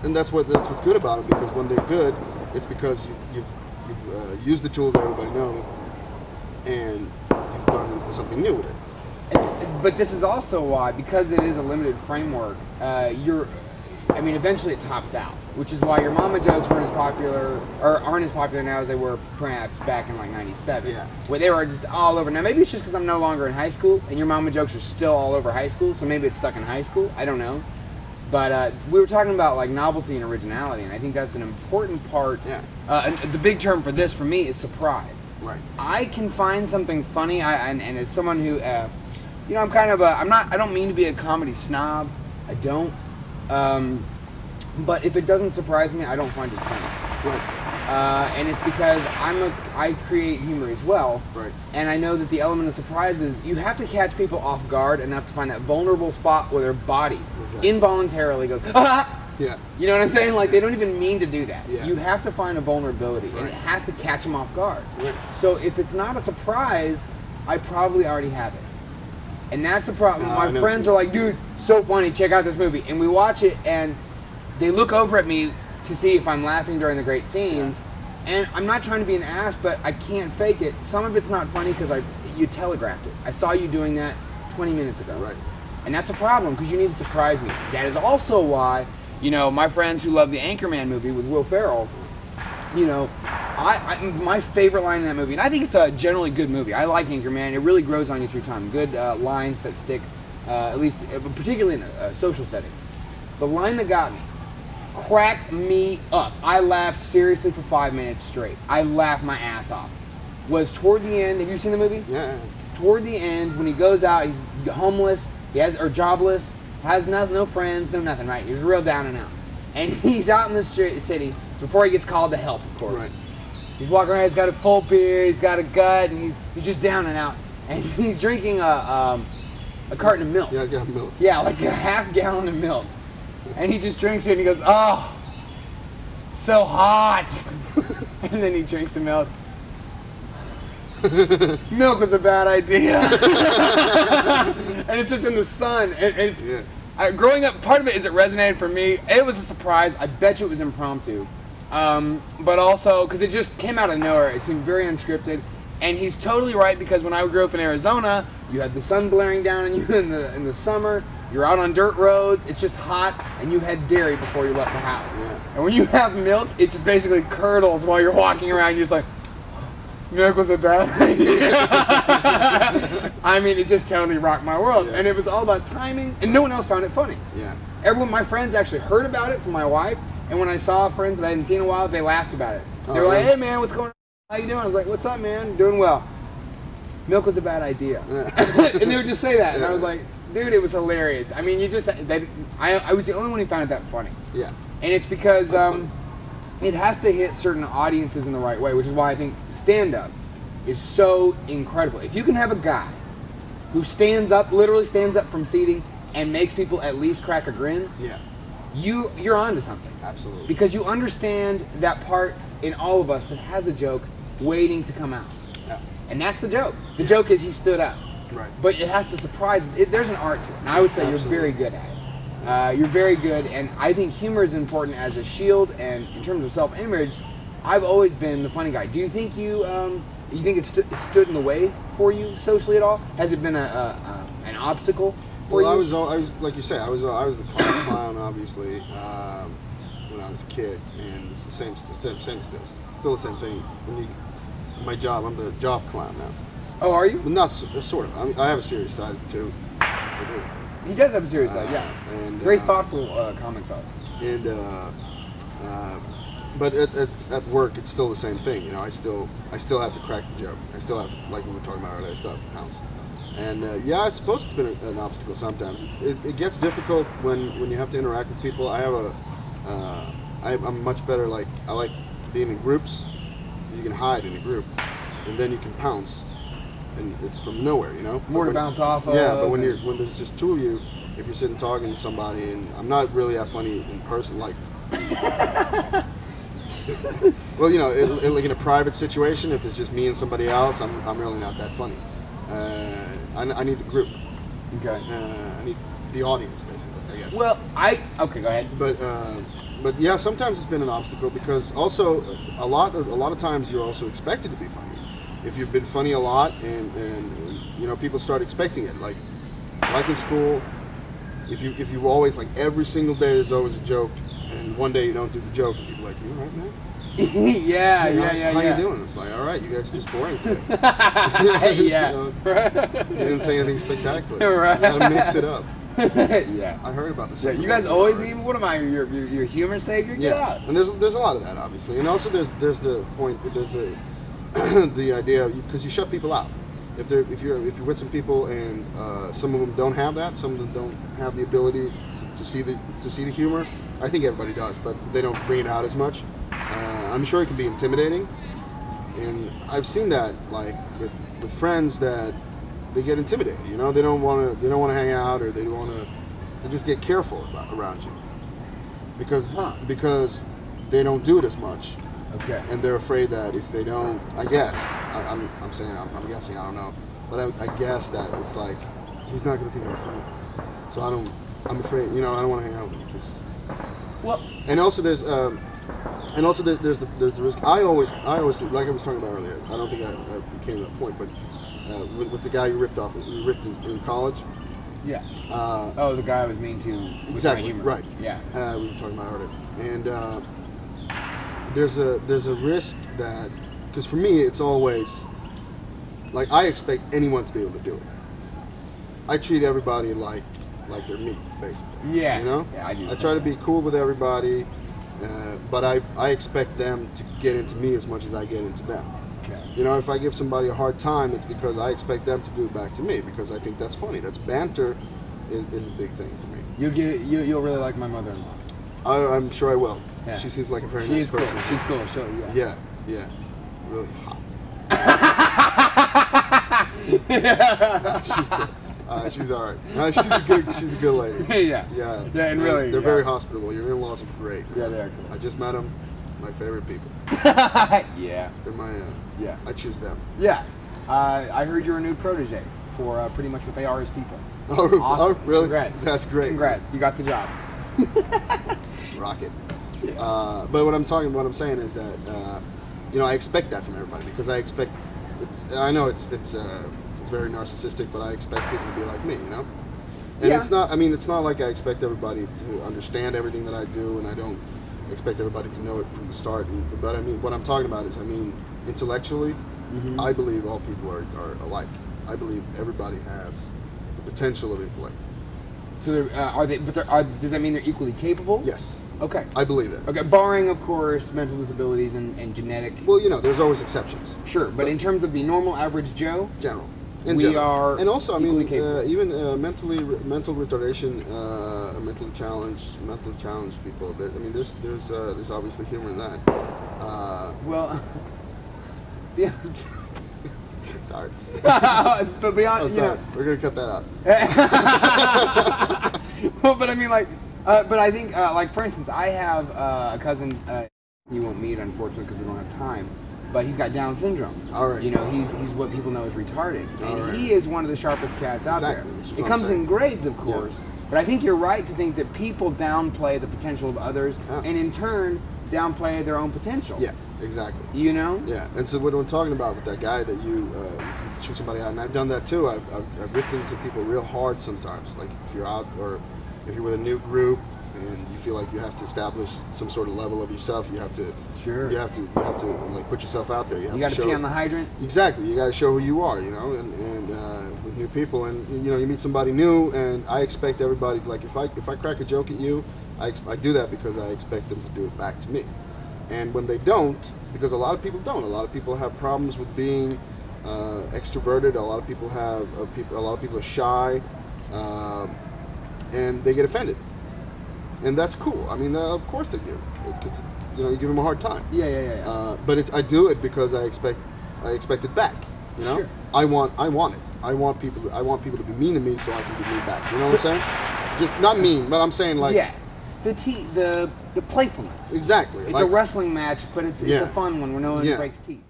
and that's what's good about them, because when they're good, it's because you've used the tools that everybody knows, and you've done something new with it. But this is also why, because it is a limited framework, eventually it tops out. Which is why your mama jokes weren't as popular, or aren't as popular now as they were perhaps back in like '97. Yeah. Where they were just all over. Now maybe it's just because I'm no longer in high school, and your mama jokes are still all over high school, so maybe it's stuck in high school. I don't know. But we were talking about like novelty and originality, and I think that's an important part. Yeah. And the big term for this for me is surprise. Right. I can find something funny, and as someone who, I'm kind of I don't mean to be a comedy snob. I don't. But if it doesn't surprise me, I don't find it funny. Right. And it's because I create humor as well. Right. And I know that the element of surprise is you have to catch people off guard enough to find that vulnerable spot where their body involuntarily goes, ah! Yeah. You know what I'm saying? Like, they don't even mean to do that. Yeah. You have to find a vulnerability, and it has to catch them off guard. Right. So if it's not a surprise, I probably already have it. And that's the problem. My friends are like, dude, so funny, check out this movie. And we watch it, and they look over at me to see if I'm laughing during the great scenes, and I'm not trying to be an ass, but I can't fake it. Some of it's not funny because you telegraphed it. I saw you doing that 20 minutes ago. Right. And that's a problem because you need to surprise me. That is also why, my friends who love the Anchorman movie with Will Ferrell, my favorite line in that movie, and I think it's a generally good movie. I like Anchorman. It really grows on you through time. Good lines that stick, at least, particularly in a social setting. The line that got me, cracked me up. I laughed seriously for 5 minutes straight. I laughed my ass off. Was toward the end. Have you seen the movie? Yeah. Toward the end, when he goes out, he's homeless, or jobless, has no friends, no nothing. Right? He's real down and out, and he's out in the city. It's before he gets called to help, of course. Right. He's walking around. He's got a full beard. He's got a gut, and he's just down and out. And he's drinking a carton of milk. Yeah, he's got milk. Yeah, like a half gallon of milk. And he just drinks it and he goes, oh, so hot. And then he drinks the milk. Milk was a bad idea. And it's just in the sun. Growing up, part of it is it resonated for me. It was a surprise. I bet you it was impromptu. But also, because it just came out of nowhere. It seemed very unscripted. And he's totally right, because when I grew up in Arizona, you had the sun blaring down on you in the summer. You're out on dirt roads, it's just hot, and you had dairy before you left the house. Yeah. And when you have milk, it just basically curdles while you're walking around. You're just like, milk was a bad idea. I mean, it just totally rocked my world. Yeah. And it was all about timing, and no one else found it funny. Yeah. My friends actually heard about it from my wife, and when I saw friends that I hadn't seen in a while, they laughed about it. They were like, hey man, what's going on? How you doing? I was like, what's up, man? Doing well. Milk was a bad idea. And they would just say that, and I was like, dude, it was hilarious. I mean, I was the only one who found it that funny. Yeah. And it's because it has to hit certain audiences in the right way, which is why I think stand-up is so incredible. If you can have a guy who literally stands up from seating and makes people at least crack a grin, you're onto something. Absolutely. Because you understand that part in all of us that has a joke waiting to come out. Yeah. And that's the joke. The joke is he stood up. Right. But it has to surprise us. There's an art to it. And I would say you're very good at it. You're very good, and I think humor is important as a shield, and in terms of self-image, I've always been the funny guy. Do you think it stood in the way for you socially at all? Has it been an obstacle for you? I was like you say, I was the clown, obviously, when I was a kid, and it's the same, still the same thing. My job, I'm the job clown now. Oh, are you? Well, not sort of. I mean, I have a serious side too. He does have a serious side, yeah. And, very thoughtful comic side. And but at work, it's still the same thing. I still have to crack the joke. I still have to, like we were talking about earlier, I still have to pounce. And I suppose it's been an obstacle sometimes. It gets difficult when you have to interact with people. I'm much better. I like being in groups. You can hide in a group, and then you can pounce, and it's from nowhere, More to bounce off of. Yeah, but when there's just two of you, if you're sitting talking to somebody, and I'm not really that funny in person, like. Well, like in a private situation, if it's just me and somebody else, I'm really not that funny. I need the group. Okay. I need the audience, basically, I guess. Well, okay, go ahead. But But yeah, sometimes it's been an obstacle because also a lot of times you're also expected to be funny. If you've been funny a lot and you know, people start expecting it. Like in school, if you always, like, every single day there's always a joke, and one day you don't do the joke, and people are like, you all right, man? Yeah. How you doing? It's like, all right, you guys are just boring today. Yeah. You know, you didn't say anything spectacular. Right. You gotta mix it up. Yeah. I heard about this. Yeah, you guys always need. What am I? Your humor savior? Get out. And there's a lot of that, obviously, and also there's the point, there's the the idea, because you shut people out. If you're with some people and some of them don't have that, some of them don't have the ability to see the humor. I think everybody does, but they don't bring it out as much. I'm sure it can be intimidating, and I've seen that, like, with friends that they get intimidated. You know, they don't want to hang out, or they just get careful around you because they don't do it as much. Okay. And they're afraid that if they don't, I guess, I'm guessing, I don't know, but I guess that it's like, he's not going to think I'm funny. So I'm afraid, you know, I don't want to hang out with him. Well, and also there's the risk. I always think, like I was talking about earlier, I don't think I came to that point, but with the guy you ripped in college. Yeah. The guy I was mean to. Exactly. Right. Yeah. We were talking about earlier, and there's a risk that, because for me it's always like, I expect anyone to be able to do it. I treat everybody like they're me, basically. Yeah. You know. Yeah, I do. I try to be cool with everybody, but I expect them to get into me as much as I get into them. Okay. You know, if I give somebody a hard time, it's because I expect them to do it back to me, because I think that's funny. That's banter is a big thing for me. You'll really like my mother-in-law. I'm sure I will. Yeah. She seems like a very nice person. She's cool. Yeah, really hot. She's good. She's all right. She's a good lady. Yeah. Yeah, and really, they're very hospitable. Your in-laws are great. Yeah, they are cool. I just met them. My favorite people. Yeah. They're my. Yeah. I choose them. Yeah. I heard you're a new protege for pretty much what they are as people. Oh, Awesome. Really? Congrats. That's great. Congrats. You got the job. Rocket. Yeah. But what I'm saying is that you know, I expect that from everybody, because I expect I know it's very narcissistic, but I expect people to be like me, you know. And Yeah. it's not. I mean, it's not like I expect everybody to understand everything that I do, and I don't expect everybody to know it from the start. But I mean, what I'm talking about is, I mean, intellectually, I believe all people are alike. I believe everybody has the potential of intellect. So are they? But does that mean they're equally capable? Yes. Okay. I believe that. Okay, barring, of course, mental disabilities and genetic. Well, you know, there's always exceptions. Sure, but in terms of the normal average Joe, We are, and also, I mean, capable. even mental retardation, mentally challenged people. I mean, there's obviously humor in that. Well, yeah. Sorry. But beyond, Oh, sorry. We're gonna cut that out. Well, but I mean, like, but I think, like, for instance, I have a cousin. You won't meet, unfortunately, because we don't have time. But he's got Down syndrome. All right. You know, he's what people know as retarded, and right. he is one of the sharpest cats out Exactly. there. It comes in grades, of course. Yeah. But I think you're right to think that people downplay the potential of others, and in turn downplay their own potential. Yeah, exactly. You know? Yeah, and so what I'm talking about with that guy that you shoot somebody out, and I've done that too. I've ripped into people real hard sometimes. Like if you're out, or if you're with a new group and you feel like you have to establish some sort of level of yourself, you have to. Sure. You have to like put yourself out there. You got to pee on the hydrant. Exactly. You got to show who you are. You know, and with new people, and you know, you meet somebody new, and I expect everybody, like, if I crack a joke at you, I do that because I expect them to do it back to me. And when they don't, because a lot of people don't. A lot of people have problems with being extroverted. A lot of people are shy, and they get offended, and that's cool. I mean, of course they do, because you know, you give them a hard time. Yeah. But I do it because I expect it back. You know, Sure. I want it. I want people to be mean to me so I can be mean back. You know what I'm saying? Just not mean, but I'm saying, like, yeah. The playfulness. Exactly. It's a wrestling match, but it's a fun one where no one Yeah. breaks teeth.